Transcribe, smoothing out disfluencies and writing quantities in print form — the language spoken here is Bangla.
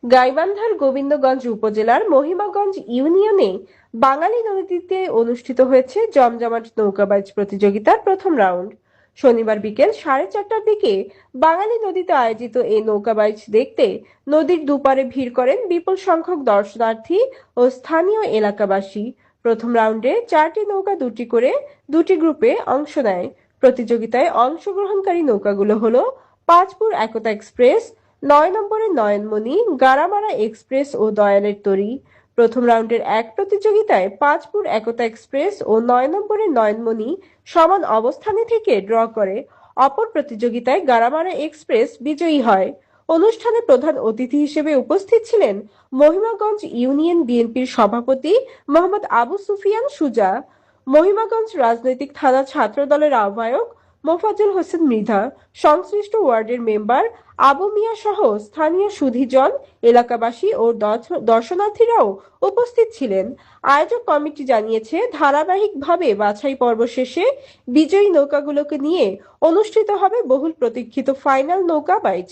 গাইবান্ধার গোবিন্দগঞ্জ উপজেলার মহিমাগঞ্জ ইউনিয়নে বাঙালি নদীতে অনুষ্ঠিত হয়েছে জমজমাট নৌকাবাজ প্রতিযোগিতার প্রথম রাউন্ড। শনিবার বিকেল 4:30টার দিকে বাঙালি নদীতে আয়োজিত এই নৌকাবাজ দেখতে নদীর দুপারে ভিড় করেন বিপুল সংখ্যক দর্শনার্থী ও স্থানীয় এলাকাবাসী। প্রথম রাউন্ডে 4টি নৌকা দুটি গ্রুপে অংশ নেয়। প্রতিযোগিতায় অংশগ্রহণকারী নৌকাগুলো হলো পাঁচপুর একতা এক্সপ্রেস, 9 নম্বরের নয়নমণি, গাড়ামারা এক্সপ্রেস ও দয়ালের তরী। প্রথম রাউন্ডের এক প্রতিযোগিতায় পাঁচপুর একতা এক্সপ্রেস ও 9 নম্বরের নয়নমণি সমান অবস্থানে থেকে ড্র করে। অপর প্রতিযোগিতায় গাড়ামারা এক্সপ্রেস বিজয়ী হয়। অনুষ্ঠানে প্রধান অতিথি হিসেবে উপস্থিত ছিলেন মহিমাগঞ্জ ইউনিয়ন বিএনপির সভাপতি মোহাম্মদ আবু সুফিয়ান সুজা, মহিমাগঞ্জ রাজনৈতিক থানা ছাত্রদলের আহ্বায়ক মোফাজ্জল হোসেন মৃধা, সংশ্লিষ্ট ওয়ার্ডের মেম্বার আবু মিয়া সহ স্থানীয় সুধীজন, এলাকাবাসী ও দর্শনার্থীরাও উপস্থিত ছিলেন। আয়োজক কমিটি জানিয়েছে, ধারাবাহিকভাবে বাছাই পর্ব শেষে বিজয়ী নৌকাগুলোকে নিয়ে অনুষ্ঠিত হবে বহুল প্রতীক্ষিত ফাইনাল নৌকা বাইচ।